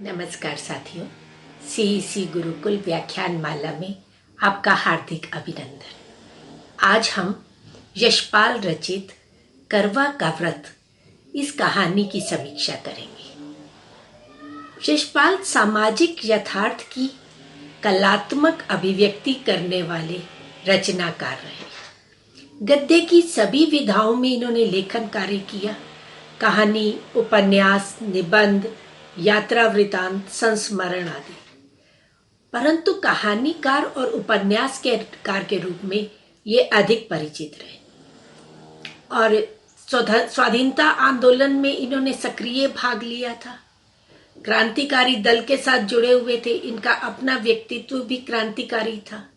नमस्कार साथियों, सीईसी गुरुकुल व्याख्यान माला में आपका हार्दिक अभिनंदन। आज हम यशपाल रचित करवा का व्रत इस कहानी की समीक्षा करेंगे। यशपाल सामाजिक यथार्थ की कलात्मक अभिव्यक्ति करने वाले रचनाकार रहे। गद्य की सभी विधाओं में इन्होंने लेखन कार्य किया। कहानी, उपन्यास, निबंध, यात्रा वृतांत, संस्मरण आदि। परंतु कहानीकार और उपन्यासकार के रूप में ये अधिक परिचित रहे और स्वाधीनता आंदोलन में इन्होंने सक्रिय भाग लिया था। क्रांतिकारी दल के साथ जुड़े हुए थे। इनका अपना व्यक्तित्व भी क्रांतिकारी था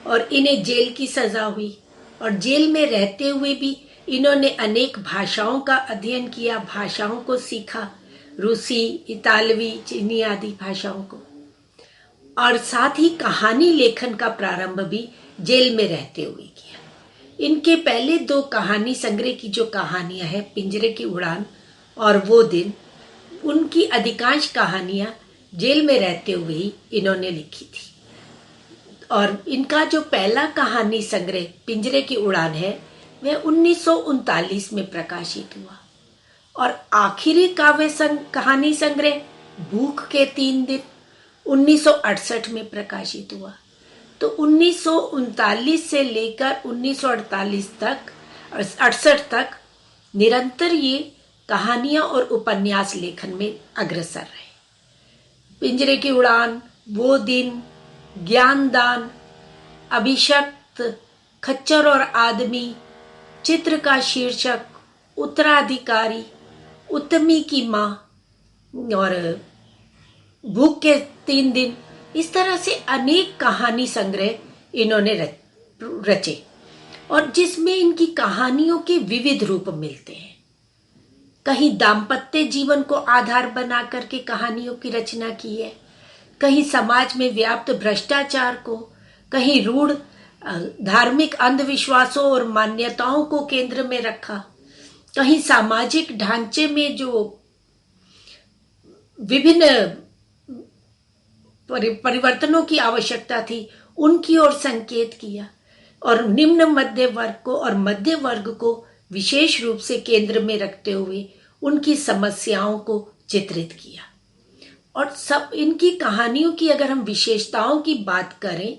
और इन्हें जेल की सजा हुई और जेल में रहते हुए भी इन्होंने अनेक भाषाओं का अध्ययन किया, भाषाओं को सीखा, रूसी, इतालवी, चीनी आदि भाषाओं को। और साथ ही कहानी लेखन का प्रारंभ भी जेल में रहते हुए किया। इनके पहले दो कहानी संग्रह की जो कहानियां हैं, पिंजरे की उड़ान और वो दिन, उनकी अधिकांश कहानियां जेल में रहते हुए ही इन्होंने लिखी थी। और इनका जो पहला कहानी संग्रह पिंजरे की उड़ान है वह 1939 में प्रकाशित हुआ और आखिरी कहानी संग्रह भूख के 3 दिन 1968 में प्रकाशित हुआ। तो 1939 से लेकर 1968 तक निरंतर ये कहानियां और उपन्यास लेखन में अग्रसर रहे। पिंजरे की उड़ान, वो दिन, ज्ञानदान, अभिशक्त, खच्चर और आदमी, चित्र का शीर्षक, उत्तराधिकारी, उत्तमी की माँ और भूख के 3 दिन, इस तरह से अनेक कहानी संग्रह इन्होंने रचे और जिसमें इनकी कहानियों के विविध रूप मिलते हैं। कहीं दाम्पत्य जीवन को आधार बना करके कहानियों की रचना की है, कहीं समाज में व्याप्त भ्रष्टाचार को, कहीं रूढ़ धार्मिक अंधविश्वासों और मान्यताओं को केंद्र में रखा, कहीं सामाजिक ढांचे में जो विभिन्न परिवर्तनों की आवश्यकता थी उनकी ओर संकेत किया और निम्न मध्य वर्ग को और मध्य वर्ग को विशेष रूप से केंद्र में रखते हुए उनकी समस्याओं को चित्रित किया। और सब इनकी कहानियों की अगर हम विशेषताओं की बात करें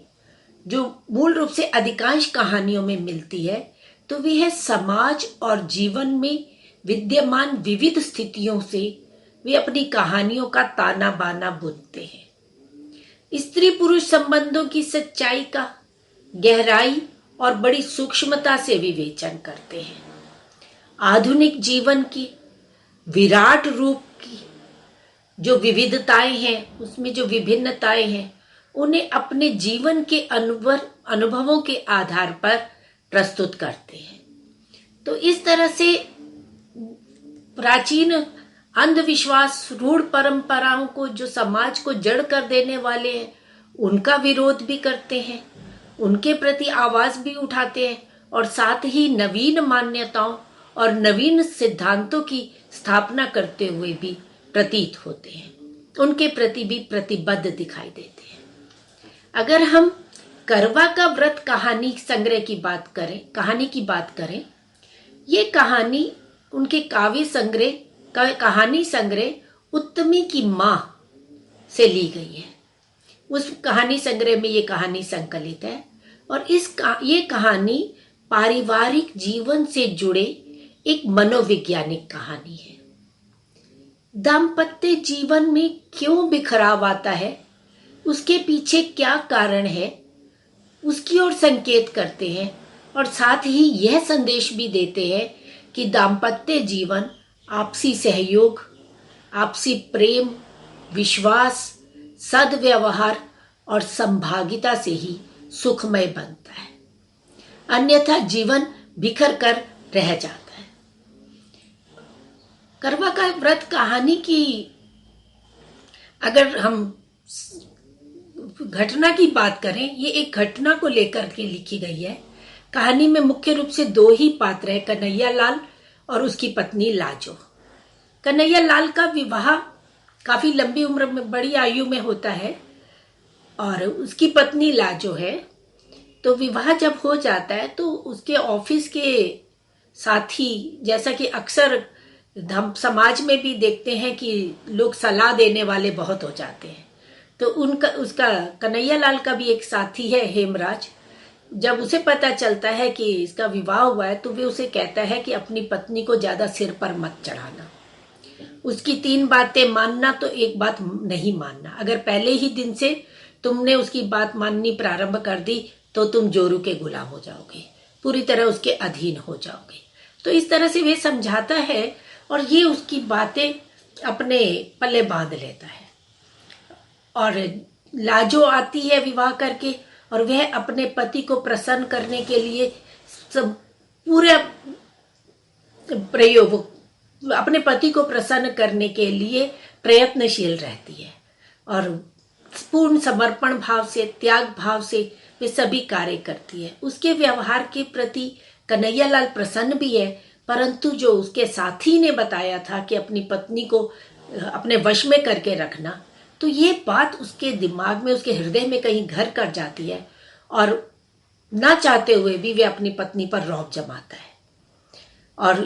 जो मूल रूप से अधिकांश कहानियों में मिलती है, तो वह समाज और जीवन में विद्यमान विविध स्थितियों से वे अपनी कहानियों का ताना बाना बुनते हैं। स्त्री पुरुष संबंधों की सच्चाई का गहराई और बड़ी सूक्ष्मता से विवेचन करते हैं। आधुनिक जीवन की विराट रूप की जो विविधताएं हैं, उसमें जो विभिन्नताएं हैं, उन्हें अपने जीवन के अनुभवों के आधार पर प्रस्तुत करते हैं। तो इस तरह से प्राचीन अंधविश्वास, रूढ़ परंपराओं को जो समाज को जड़ कर देने वाले हैं, उनका विरोध भी करते हैं, उनके प्रति आवाज भी उठाते हैं और साथ ही नवीन मान्यताओं और नवीन सिद्धांतों की स्थापना करते हुए भी प्रतीत होते हैं, उनके प्रति भी प्रतिबद्ध दिखाई देते हैं। अगर हम करवा का व्रत कहानी संग्रह की बात करें, ये कहानी उनके काव्य संग्रह कहानी संग्रह उत्तमी की माँ से ली गई है। उस कहानी संग्रह में ये कहानी संकलित है और ये कहानी पारिवारिक जीवन से जुड़े एक मनोवैज्ञानिक कहानी है। दाम्पत्य जीवन में क्यों बिखराव आता है, उसके पीछे क्या कारण है, उसकी ओर संकेत करते हैं और साथ ही यह संदेश भी देते हैं कि दाम्पत्य जीवन आपसी सहयोग, आपसी प्रेम, विश्वास, सद्व्यवहार और संभागिता से ही सुखमय बनता है, अन्यथा जीवन बिखर कर रह जाता है। करवा का व्रत कहानी की अगर हम घटना की बात करें, ये एक घटना को लेकर के लिखी गई है। कहानी में मुख्य रूप से 2 ही पात्र हैं, कन्हैया लाल और उसकी पत्नी लाजो। कन्हैया लाल का विवाह काफी लंबी उम्र में, बड़ी आयु में होता है। और उसकी पत्नी लाजो है। तो विवाह जब हो जाता है तो उसके ऑफिस के साथी, जैसा कि अक्सर हम समाज में भी देखते हैं कि लोग सलाह देने वाले बहुत हो जाते हैं, तो उनका उसका कन्हैया लाल का भी एक साथी है हेमराज। जब उसे पता चलता है कि इसका विवाह हुआ है तो वे उसे कहता है कि अपनी पत्नी को ज्यादा सिर पर मत चढ़ाना, उसकी 3 बातें मानना तो एक बात नहीं मानना। अगर पहले ही दिन से तुमने उसकी बात माननी प्रारंभ कर दी तो तुम जोरू के गुलाम हो जाओगे, पूरी तरह उसके अधीन हो जाओगे। तो इस तरह से वे समझाता है और ये उसकी बातें अपने पल्ले बांध लेता है। और लाजो आती है विवाह करके और वह अपने पति को प्रसन्न करने के लिए सब पूरे प्रयोग, अपने पति को प्रसन्न करने के लिए प्रयत्नशील रहती है और पूर्ण समर्पण भाव से, त्याग भाव से वे सभी कार्य करती है। उसके व्यवहार के प्रति कन्हैयालाल प्रसन्न भी है, परंतु जो उसके साथी ने बताया था कि अपनी पत्नी को अपने वश में करके रखना, तो ये बात उसके दिमाग में, उसके हृदय में कहीं घर कर जाती है और ना चाहते हुए भी वे अपनी पत्नी पर रौब जमाता है। और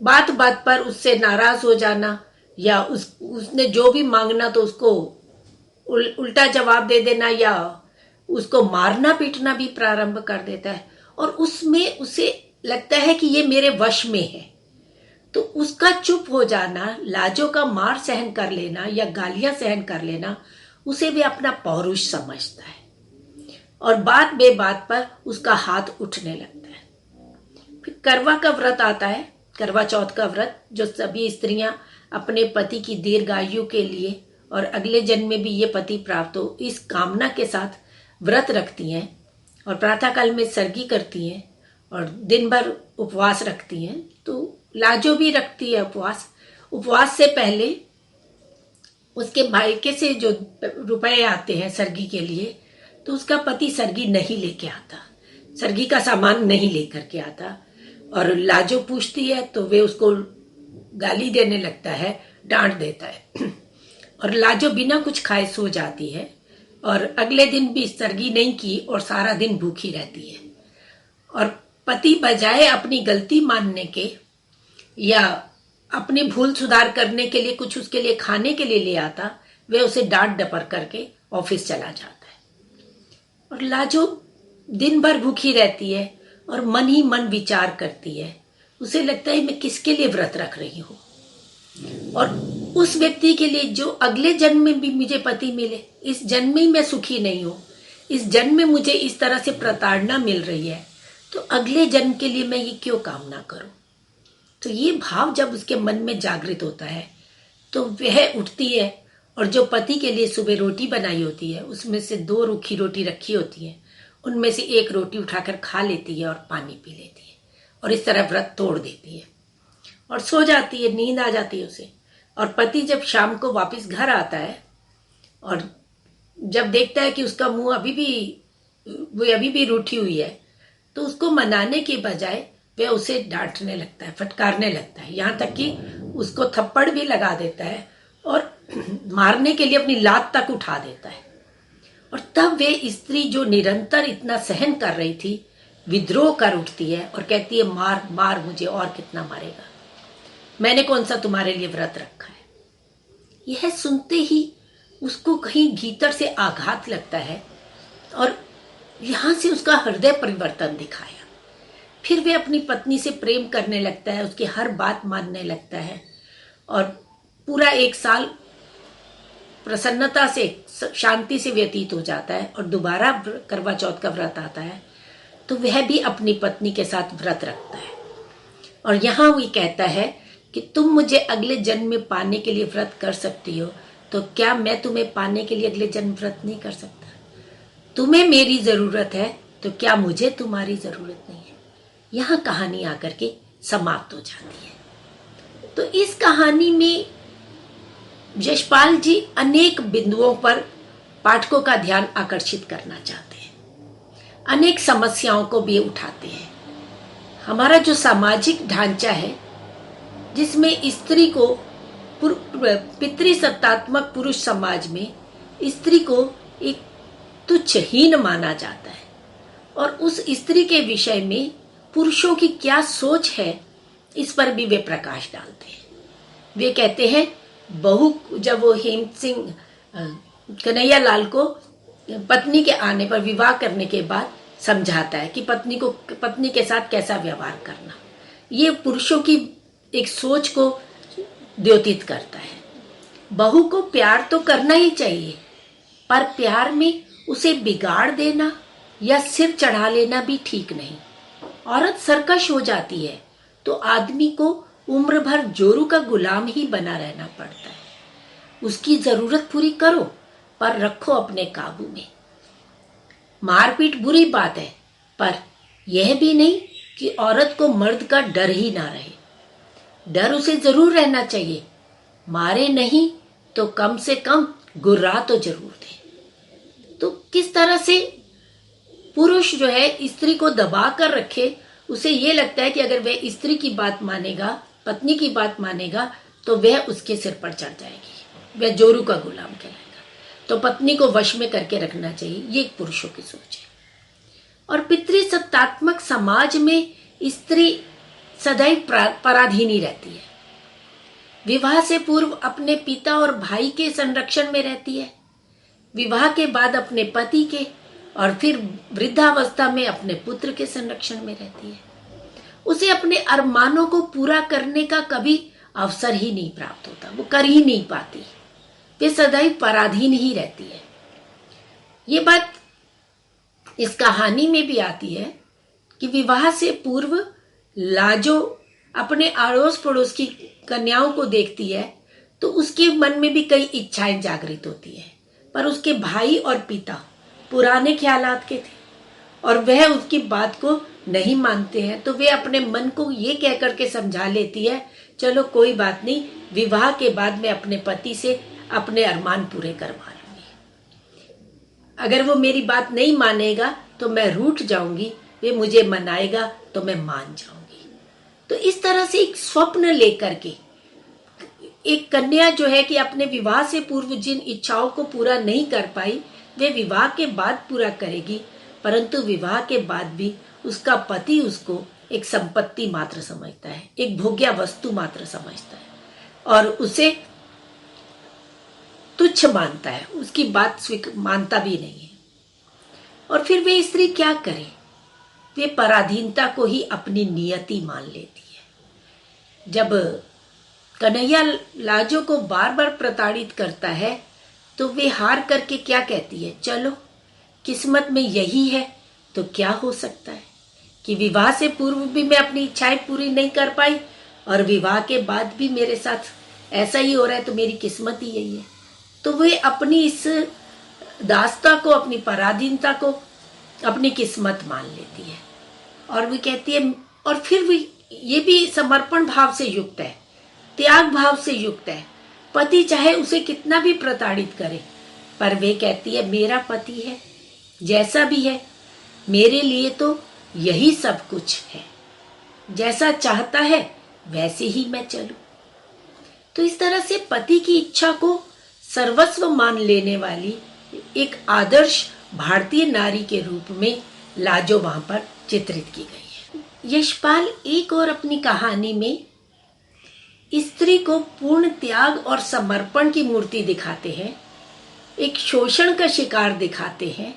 बात बात पर उससे नाराज हो जाना या उसने जो भी मांगना तो उसको उल्टा जवाब दे देना या उसको मारना पीटना भी प्रारंभ कर देता है। और उसमें उसे लगता है कि ये मेरे वश में है, तो उसका चुप हो जाना, लाजो का मार सहन कर लेना या गालियां सहन कर लेना, उसे वे अपना पौरुष समझता है और बात बे बात पर उसका हाथ उठने लगता है। फिर करवा का व्रत आता है, करवा चौथ का व्रत, जो सभी स्त्रियां अपने पति की दीर्घायु के लिए और अगले जन्म में भी ये पति प्राप्त हो, इस कामना के साथ व्रत रखती हैं और प्रातःकाल में सर्गी करती हैं और दिन भर उपवास रखती हैं। तो लाजो भी रखती है उपवास। उपवास से पहले उसके मायके से जो रुपए आते हैं सर्गी के लिए, तो उसका पति सर्गी नहीं लेके आता, सर्गी का सामान नहीं लेकर के आता। और लाजो पूछती है तो वे उसको गाली देने लगता है, डांट देता है और लाजो बिना कुछ खाए सो जाती है और अगले दिन भी सर्गी नहीं की और सारा दिन भूखी रहती है। और पति बजाय अपनी गलती मानने के या अपनी भूल सुधार करने के लिए कुछ उसके लिए खाने के लिए ले आता, वे उसे डांट डपर करके ऑफिस चला जाता है। और लाजो दिन भर भूखी रहती है और मन ही मन विचार करती है। उसे लगता है मैं किसके लिए व्रत रख रही हूँ और उस व्यक्ति के लिए जो अगले जन्म में भी मुझे पति मिले, इस जन्म में मैं सुखी नहीं हूँ, इस जन्म में मुझे इस तरह से प्रताड़ना मिल रही है, तो अगले जन्म के लिए मैं ये क्यों कामना करूं। तो ये भाव जब उसके मन में जागृत होता है तो वह उठती है और जो पति के लिए सुबह रोटी बनाई होती है उसमें से 2 रूखी रोटी रखी होती है, उनमें से 1 रोटी उठाकर खा लेती है और पानी पी लेती है और इस तरह व्रत तोड़ देती है और सो जाती है, नींद आ जाती है उसे। और पति जब शाम को वापस घर आता है और जब देखता है कि उसका मुंह अभी भी रूठी हुई है, तो उसको मनाने के बजाय वह उसे डांटने लगता है, फटकारने लगता है, यहाँ तक कि उसको थप्पड़ भी लगा देता है और मारने के लिए अपनी लात तक उठा देता है। और तब वे स्त्री जो निरंतर इतना सहन कर रही थी, विद्रोह कर उठती है और कहती है मार मार मुझे, और कितना मारेगा, मैंने कौन सा तुम्हारे लिए व्रत रखा है। यह सुनते ही उसको कहीं भीतर से आघात लगता है और यहां से उसका हृदय परिवर्तन दिखाया। फिर वे अपनी पत्नी से प्रेम करने लगता है, उसकी हर बात मानने लगता है और पूरा 1 साल प्रसन्नता से, शांति से व्यतीत हो जाता है। और दोबारा करवा चौथ का व्रत आता है तो वह भी अपनी पत्नी के साथ व्रत रखता है और यहाँ वही कहता है कि तुम मुझे अगले जन्म में पाने के लिए व्रत कर सकती हो, तो क्या मैं तुम्हें पाने के लिए अगले जन्म व्रत नहीं कर सकता। तुम्हें मेरी जरूरत है तो क्या मुझे तुम्हारी जरूरत नहीं है। यहाँ कहानी आकर के समाप्त हो जाती है। तो इस कहानी में यशपाल जी अनेक बिंदुओं पर पाठकों का ध्यान आकर्षित करना चाहते हैं, अनेक समस्याओं को भी उठाते हैं। हमारा जो सामाजिक ढांचा है जिसमें स्त्री को पितृसत्तात्मक पुरुष समाज में स्त्री को एक तुच्छहीन माना जाता है और उस स्त्री के विषय में पुरुषों की क्या सोच है इस पर भी वे प्रकाश डालते हैं। वे कहते हैं बहू, जब वो हेम सिंह कन्हैया लाल को पत्नी के आने पर विवाह करने के बाद समझाता है कि पत्नी के साथ कैसा व्यवहार करना, ये पुरुषों की एक सोच को द्योतित करता है। बहू को प्यार तो करना ही चाहिए, पर प्यार में उसे बिगाड़ देना या सिर चढ़ा लेना भी ठीक नहीं। औरत सरकश हो जाती है तो आदमी को उम्र भर जोरू का गुलाम ही बना रहना पड़ता है। उसकी जरूरत पूरी करो पर रखो अपने काबू में। मारपीट बुरी बात है, पर यह भी नहीं कि औरत को मर्द का डर ही ना रहे। डर उसे जरूर रहना चाहिए, मारे नहीं तो कम से कम गुर्रा तो जरूर दे। तो किस तरह से पुरुष जो है स्त्री को दबा कर रखे, उसे ये लगता है कि अगर वह स्त्री की बात मानेगा, पत्नी की बात मानेगा, तो वह उसके सिर पर चढ़ जाएगी, वह जोरू का गुलाम कहलाएगा। तो पत्नी को वश में करके रखना चाहिए, ये एक पुरुषों की सोच है। और पितृसत्तात्मक समाज में स्त्री सदैव पराधीनी रहती है। विवाह से पूर्व अपने पिता और भाई के संरक्षण में रहती है, विवाह के बाद अपने पति के, और फिर वृद्धावस्था में अपने पुत्र के संरक्षण में रहती है। उसे अपने अरमानों को पूरा करने का कभी अवसर ही नहीं प्राप्त होता, वो कर ही नहीं पाती, वे सदैव पराधीन ही रहती है। ये बात इस कहानी में भी आती है कि विवाह से पूर्व लाजो अपने अड़ोस पड़ोस की कन्याओं को देखती है तो उसके मन में भी कई इच्छाएं जागृत होती है, पर उसके भाई और पिता पुराने ख्यालात के थे और वह उसकी बात को नहीं मानते हैं। तो वे अपने मन को ये कह करके समझा लेती है, चलो कोई बात नहीं, विवाह के बाद मैं अपने पति से अपने अरमान पूरे करवा लूंगी। अगर वो मेरी बात नहीं मानेगा तो मैं रूठ जाऊंगी, वे मुझे मनाएगा तो मैं मान जाऊंगी। तो इस तरह से एक स्वप्न लेकर के एक कन्या जो है कि अपने विवाह से पूर्व जिन इच्छाओं को पूरा नहीं कर पाई, वे विवाह के बाद पूरा करेगी, परंतु विवाह के बाद भी उसका पति उसको एक संपत्ति मात्र समझता है, एक भोग्य वस्तु मात्र समझता है और उसे तुच्छ मानता है, उसकी बात मानता भी नहीं है। और फिर वे स्त्री क्या करे, वे पराधीनता को ही अपनी नियति मान लेती है। जब कन्हैया लाजो को बार बार प्रताड़ित करता है तो वे हार करके क्या कहती है, चलो किस्मत में यही है तो क्या हो सकता है कि विवाह से पूर्व भी मैं अपनी इच्छाएं पूरी नहीं कर पाई और विवाह के बाद भी मेरे साथ ऐसा ही हो रहा है, तो मेरी किस्मत ही यही है। तो वे अपनी इस दास्ता को, अपनी पराधीनता को अपनी किस्मत मान लेती है और वे कहती है, और फिर भी ये भी समर्पण भाव से युक्त है, त्याग भाव से युक्त है। पति चाहे उसे कितना भी प्रताड़ित करे, पर वे कहती है मेरा पति है, जैसा भी है मेरे लिए तो यही सब कुछ है, जैसा चाहता है वैसे ही मैं चलूं। तो इस तरह से पति की इच्छा को सर्वस्व मान लेने वाली एक आदर्श भारतीय नारी के रूप में लाजो वहां पर चित्रित की गई है। यशपाल एक और अपनी कहानी में स्त्री को पूर्ण त्याग और समर्पण की मूर्ति दिखाते हैं, एक शोषण का शिकार दिखाते हैं,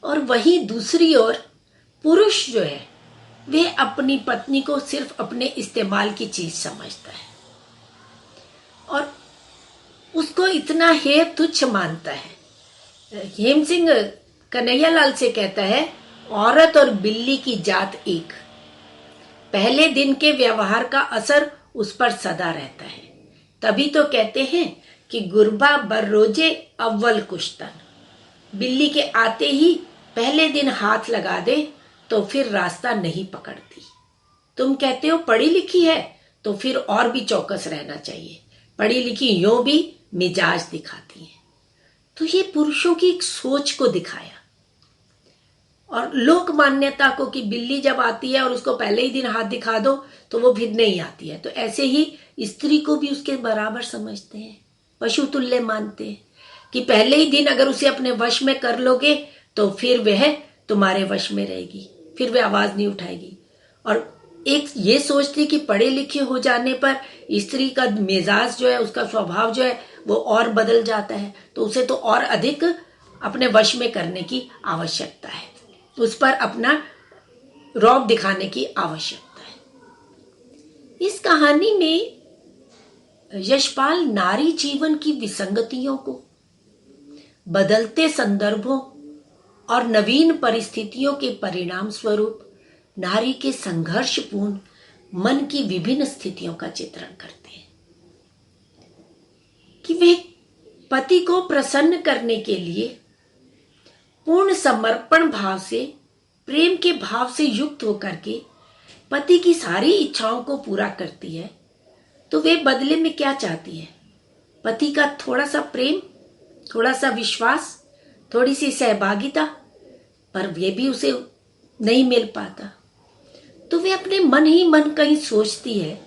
और वहीं दूसरी ओर पुरुष जो है वे अपनी पत्नी को सिर्फ अपने इस्तेमाल की चीज समझता है और उसको इतना हेय तुच्छ मानता है। हेम सिंह कन्हैया लाल से कहता है, औरत और बिल्ली की जात एक, पहले दिन के व्यवहार का असर उस पर सदा रहता है। तभी तो कहते हैं कि गुरबा बररोजे अव्वल कुश्तन, बिल्ली के आते ही पहले दिन हाथ लगा दे तो फिर रास्ता नहीं पकड़ती। तुम कहते हो पढ़ी लिखी है तो फिर और भी चौकस रहना चाहिए, पढ़ी लिखी यूं भी मिजाज दिखाती है। तो ये पुरुषों की एक सोच को दिखाया और लोक मान्यता को कि बिल्ली जब आती है और उसको पहले ही दिन हाथ दिखा दो तो वो फिर नहीं आती है। तो ऐसे ही स्त्री को भी उसके बराबर समझते हैं, पशु तुल्य मानते हैं कि पहले ही दिन अगर उसे अपने वश में कर लोगे तो फिर वह तुम्हारे वश में रहेगी, फिर वह आवाज नहीं उठाएगी। और एक ये सोचती कि पढ़े लिखे हो जाने पर स्त्री का मिजाज जो है, उसका स्वभाव जो है वो और बदल जाता है, तो उसे तो और अधिक अपने वश में करने की आवश्यकता है, उस पर अपना रौब दिखाने की आवश्यकता है। इस कहानी में यशपाल नारी जीवन की विसंगतियों को, बदलते संदर्भों और नवीन परिस्थितियों के परिणाम स्वरूप नारी के संघर्षपूर्ण मन की विभिन्न स्थितियों का चित्रण करते हैं कि वे पति को प्रसन्न करने के लिए पूर्ण समर्पण भाव से, प्रेम के भाव से युक्त होकर के पति की सारी इच्छाओं को पूरा करती है, तो वे बदले में क्या चाहती है? पति का थोड़ा सा प्रेम, थोड़ा सा विश्वास, थोड़ी सी सहभागिता, पर वे भी उसे नहीं मिल पाता। तो वे अपने मन ही मन कहीं सोचती है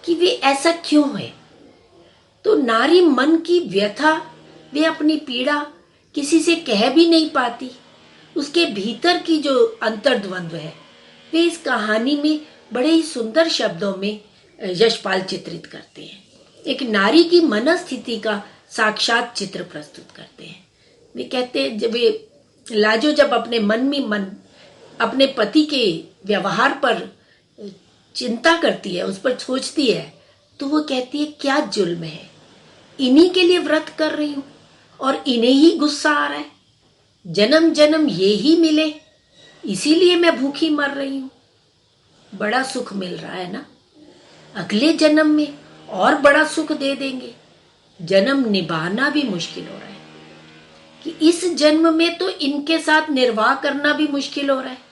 कि वे ऐसा क्यों है। तो नारी मन की व्यथा, वे अपनी पीड़ा किसी से कह भी नहीं पाती, उसके भीतर की जो अंतर्द्वंद्व है वे इस कहानी में बड़े ही सुंदर शब्दों में यशपाल चित्रित करते हैं। एक नारी की मनस्थिति का साक्षात चित्र प्रस्तुत करते हैं। वे कहते हैं, जब वे लाजो जब अपने मन में मन अपने पति के व्यवहार पर चिंता करती है, उस पर सोचती है, तो वो कहती है क्या जुल्म है, इन्हीं के लिए व्रत कर रही हूं और इन्हें ही गुस्सा आ रहा है, जन्म जन्म ये ही मिले इसीलिए मैं भूखी मर रही हूं। बड़ा सुख मिल रहा है ना, अगले जन्म में और बड़ा सुख दे देंगे। जन्म निभाना भी मुश्किल हो रहा है कि इस जन्म में तो इनके साथ निर्वाह करना भी मुश्किल हो रहा है।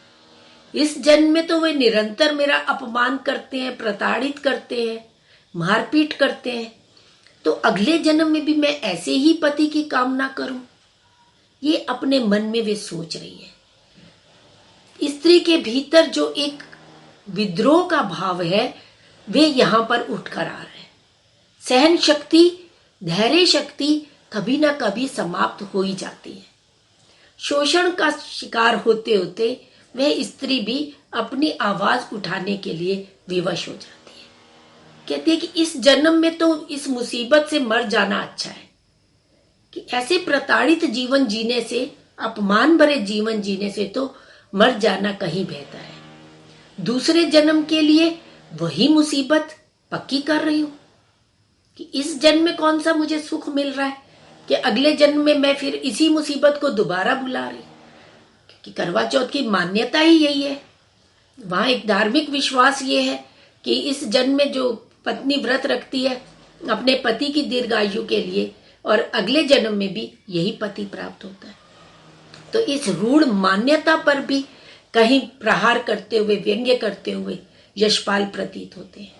इस जन्म में तो वे निरंतर मेरा अपमान करते हैं, प्रताड़ित करते हैं, मारपीट करते हैं, तो अगले जन्म में भी मैं ऐसे ही पति की कामना करूं। ये अपने मन में वे सोच रही है। स्त्री के भीतर जो एक विद्रोह का भाव है वे यहां पर उठकर आ रहे हैं। सहन शक्ति, धैर्य शक्ति कभी ना कभी समाप्त हो ही जाती है। शोषण का शिकार होते होते वह स्त्री भी अपनी आवाज उठाने के लिए विवश हो जाती है। कहती है कि इस जन्म में तो इस मुसीबत से मर जाना अच्छा है, कि ऐसे प्रताड़ित जीवन जीने से, अपमान भरे जीवन जीने से तो मर जाना कहीं बेहतर है। दूसरे जन्म के लिए वही मुसीबत पक्की कर रही हूं कि इस जन्म में कौन सा मुझे सुख मिल रहा है कि अगले जन्म में मैं फिर इसी मुसीबत को दोबारा बुला रही। क्योंकि करवा चौथ की मान्यता ही यही है, वहां एक धार्मिक विश्वास ये है कि इस जन्म में जो पत्नी व्रत रखती है अपने पति की दीर्घायु के लिए, और अगले जन्म में भी यही पति प्राप्त होता है। तो इस रूढ़ मान्यता पर भी कहीं प्रहार करते हुए, व्यंग्य करते हुए यशपाल प्रतीत होते हैं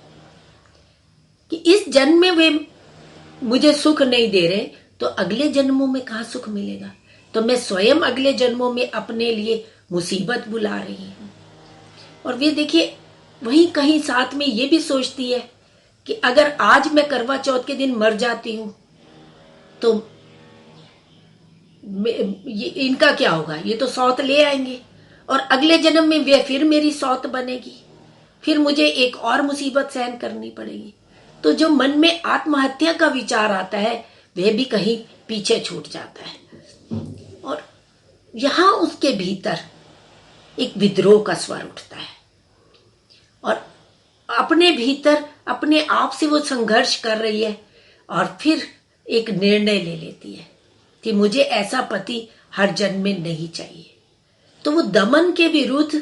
कि इस जन्म में वे मुझे सुख नहीं दे रहे, तो अगले जन्मों में कहां सुख मिलेगा। तो मैं स्वयं अगले जन्मों में अपने लिए मुसीबत बुला रही हूं। और वे देखिए वहीं कहीं साथ में ये भी सोचती है कि अगर आज मैं करवा चौथ के दिन मर जाती हूं तो इनका क्या होगा, ये तो सौत ले आएंगे और अगले जन्म में वे फिर मेरी सौत बनेगी, फिर मुझे एक और मुसीबत सहन करनी पड़ेगी। तो जो मन में आत्महत्या का विचार आता है वह भी कहीं पीछे छूट जाता है। और यहां उसके भीतर एक विद्रोह का स्वर उठता है और अपने भीतर अपने आप से वो संघर्ष कर रही है और फिर एक निर्णय ले लेती है कि मुझे ऐसा पति हर जन्म में नहीं चाहिए। तो वो दमन के विरुद्ध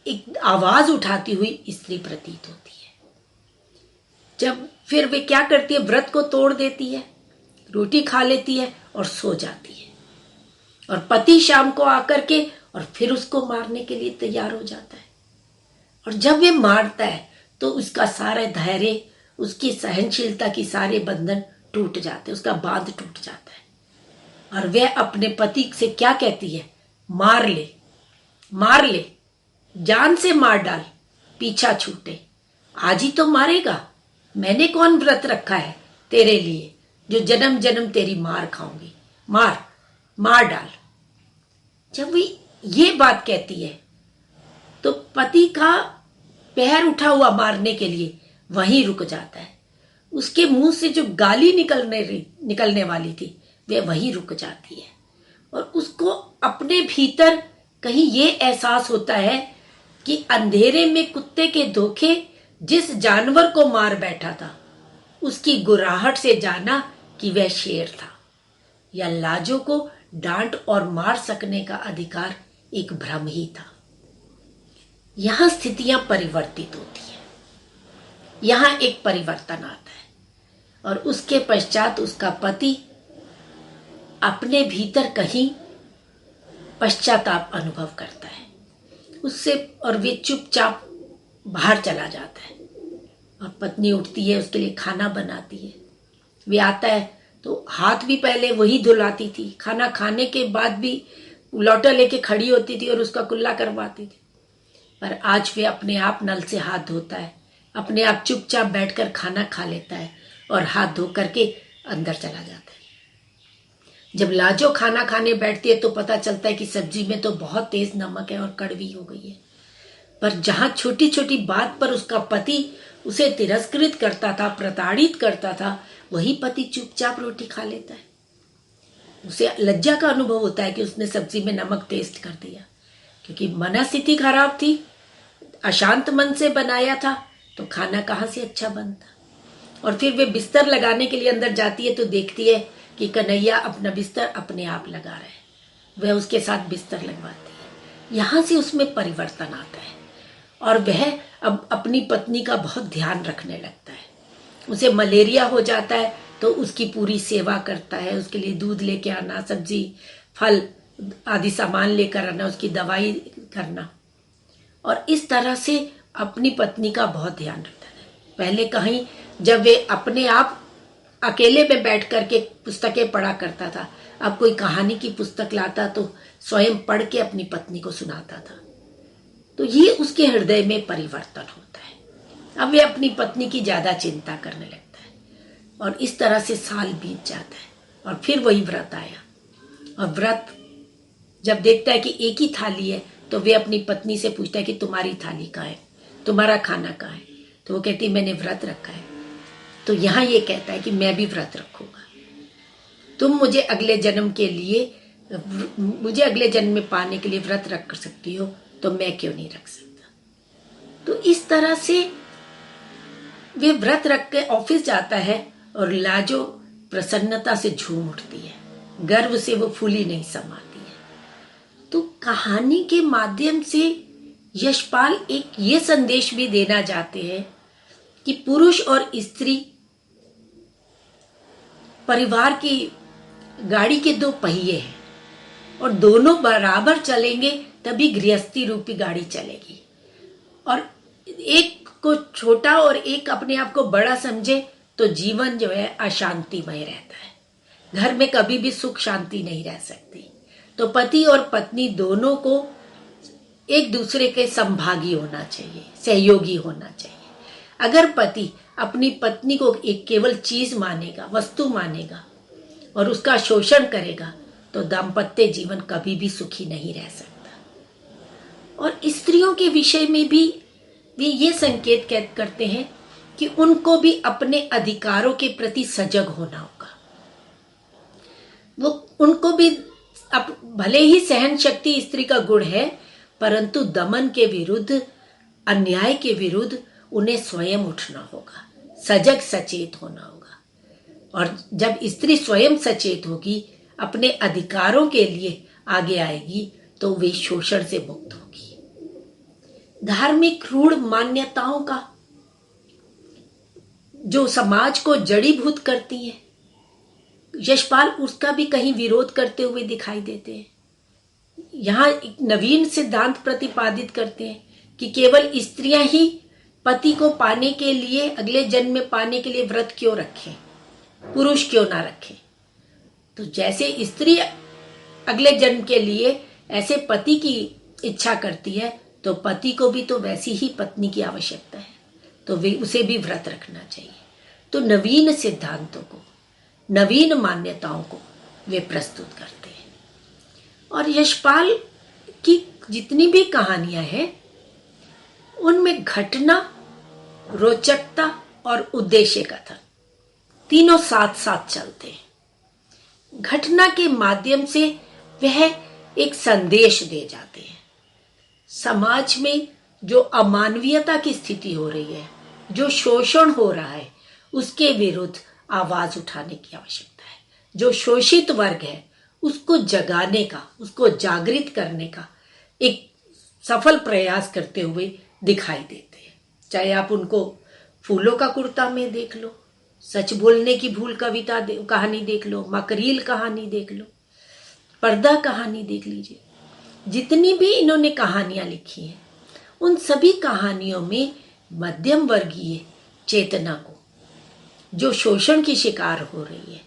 एक आवाज उठाती हुई स्त्री प्रतीत होती है। जब फिर वे क्या करती है, व्रत को तोड़ देती है, रोटी खा लेती है और सो जाती है। और पति शाम को आकर के और फिर उसको मारने के लिए तैयार हो जाता है। और जब वे मारता है तो उसका सारा धैर्य, उसकी सहनशीलता की सारे बंधन टूट जाते, उसका बांध टूट जाता है। और वह अपने पति से क्या कहती है, मार ले, मार ले, जान से मार डाल, पीछा छूटे। आज ही तो मारेगा, मैंने कौन व्रत रखा है तेरे लिए जो जन्म जन्म तेरी मार खाऊंगी, मार मार डाल। जब वो ये बात कहती है तो पति का पैर उठा हुआ मारने के लिए वहीं रुक जाता है। उसके मुंह से जो गाली निकलने वाली थी वे वहीं रुक जाती है और उसको अपने भीतर कहीं ये एहसास होता है कि अंधेरे में कुत्ते के धोखे जिस जानवर को मार बैठा था उसकी गुर्राहट से जाना कि वह शेर था, या लाजो को डांट और मार सकने का अधिकार एक भ्रम ही था। यहां स्थितियां परिवर्तित होती हैं, यहां एक परिवर्तन आता है और उसके पश्चात उसका पति अपने भीतर कहीं पश्चाताप अनुभव करता है उससे और वे चुपचाप बाहर चला जाता है और पत्नी उठती है, उसके लिए खाना बनाती है। वे आता है तो हाथ भी पहले वही धुलाती थी, खाना खाने के बाद भी लौटा लेके खड़ी होती थी और उसका कुल्ला करवाती थी, पर आज वे अपने आप नल से हाथ धोता है, अपने आप चुपचाप बैठकर खाना खा लेता है और हाथ धो करके अंदर चला जाता है। जब लाजो खाना खाने बैठती है तो पता चलता है कि सब्जी में तो बहुत तेज नमक है और कड़वी हो गई है, पर जहां छोटी छोटी बात पर उसका पति उसे तिरस्कृत करता था, प्रताड़ित करता था, वही पति चुपचाप रोटी खा लेता है। उसे लज्जा का अनुभव होता है कि उसने सब्जी में नमक टेस्ट कर दिया, क्योंकि मनस्थिति खराब थी, अशांत मन से बनाया था तो खाना कहाँ से अच्छा बनता। और फिर वे बिस्तर लगाने के लिए अंदर जाती है तो देखती है कि कन्हैया अपना बिस्तर अपने आप लगा रहा है, वह उसके साथ बिस्तर लगवाती है। यहाँ से उसमें परिवर्तन आता है और वह अब अपनी पत्नी का बहुत ध्यान रखने लगता है। उसे मलेरिया हो जाता है तो उसकी पूरी सेवा करता है, उसके लिए दूध लेके आना, सब्जी फल आदि सामान लेकर आना, उसकी दवाई करना, और इस तरह से अपनी पत्नी का बहुत ध्यान रखता है। पहले कहीं जब वे अपने आप अकेले में बैठ करके पुस्तकें पढ़ा करता था, अब कोई कहानी की पुस्तक लाता तो स्वयं पढ़ के अपनी पत्नी को सुनाता था। तो ये उसके हृदय में परिवर्तन होता है। अब वे अपनी पत्नी की ज्यादा चिंता करने लगता है और इस तरह से साल बीत जाता है और फिर वही व्रत आया। और व्रत जब देखता है कि एक ही थाली है तो वे अपनी पत्नी से पूछता है कि तुम्हारी थाली कहाँ है, तुम्हारा खाना कहाँ है। तो वो कहती मैंने व्रत रखा है। तो यहाँ ये कहता है कि मैं भी व्रत रखूंगा, तुम मुझे अगले जन्म में पाने के लिए व्रत रख सकती हो तो मैं क्यों नहीं रख सकता। तो इस तरह से वे व्रत रख के ऑफिस जाता है और लाजो प्रसन्नता से झूम उठती है, गर्व से वो फूली नहीं समाती है। तो कहानी के माध्यम से यशपाल एक ये संदेश भी देना चाहते हैं कि पुरुष और स्त्री परिवार की गाड़ी के दो पहिए हैं और दोनों बराबर चलेंगे तभी गृहस्थी रूपी गाड़ी चलेगी। और एक को छोटा और एक अपने आप को बड़ा समझे तो जीवन जो है अशांतिमय रहता है, घर में कभी भी सुख शांति नहीं रह सकती। तो पति और पत्नी दोनों को एक दूसरे के संभागी होना चाहिए, सहयोगी होना चाहिए। अगर पति अपनी पत्नी को एक केवल चीज मानेगा, वस्तु मानेगा और उसका शोषण करेगा तो दाम्पत्य जीवन कभी भी सुखी नहीं रह सकता। और स्त्रियों के विषय में भी वे ये संकेत करते हैं कि उनको भी अपने अधिकारों के प्रति सजग होना होगा। वो उनको भी भले ही सहन शक्ति स्त्री का गुण है, परंतु दमन के विरुद्ध, अन्याय के विरुद्ध उन्हें स्वयं उठना होगा, सजग सचेत होना होगा। और जब स्त्री स्वयं सचेत होगी, अपने अधिकारों के लिए आगे आएगी तो वे शोषण से मुक्त होगी। धार्मिक रूढ़ मान्यताओं का जो समाज को जड़ीभूत करती है, यशपाल उसका भी कहीं विरोध करते हुए दिखाई देते हैं। यहाँ एक नवीन सिद्धांत प्रतिपादित करते हैं कि केवल स्त्रियां ही पति को पाने के लिए, अगले जन्म में पाने के लिए व्रत क्यों रखें, पुरुष क्यों ना रखें। तो जैसे स्त्री अगले जन्म के लिए ऐसे पति की इच्छा करती है तो पति को भी तो वैसी ही पत्नी की आवश्यकता है, तो वे उसे भी व्रत रखना चाहिए। तो नवीन सिद्धांतों को, नवीन मान्यताओं को वे प्रस्तुत करते हैं। और यशपाल की जितनी भी कहानियां हैं उनमें घटना, रोचकता और उद्देश्य कथन तीनों साथ साथ चलते हैं। घटना के माध्यम से वह एक संदेश दे जाते हैं। समाज में जो अमानवीयता की स्थिति हो रही है, जो शोषण हो रहा है, उसके विरुद्ध आवाज उठाने की आवश्यकता है। जो शोषित वर्ग है उसको जगाने का, उसको जागृत करने का एक सफल प्रयास करते हुए दिखाई देते हैं। चाहे आप उनको फूलों का कुर्ता में देख लो, सच बोलने की भूल कविता कहानी देख लो, मकरील कहानी देख लो, पर्दा कहानी देख लीजिए। जितनी भी इन्होंने कहानियां लिखी हैं उन सभी कहानियों में मध्यम वर्गीय चेतना को, जो शोषण की शिकार हो रही है,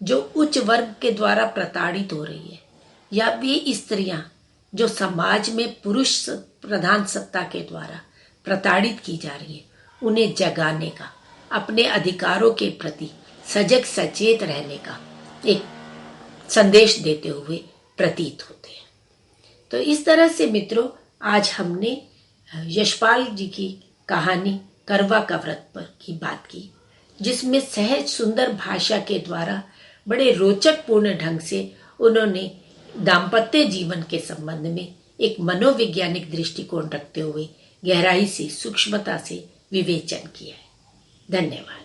जो उच्च वर्ग के द्वारा प्रताड़ित हो रही है, या वे स्त्रियां जो समाज में पुरुष प्रधान सत्ता के द्वारा प्रताड़ित की जा रही है, उन्हें जगाने का, अपने अधिकारों के प्रति सजग सचेत रहने का एक संदेश देते हुए प्रतीत होते हैं। तो इस तरह से मित्रों, आज हमने यशपाल जी की कहानी करवा का व्रत पर की बात की, जिसमें सहज सुंदर भाषा के द्वारा बड़े रोचक पूर्ण ढंग से उन्होंने दाम्पत्य जीवन के संबंध में एक मनोवैज्ञानिक दृष्टिकोण रखते हुए गहराई से, सूक्ष्मता से विवेचन किया है। धन्यवाद।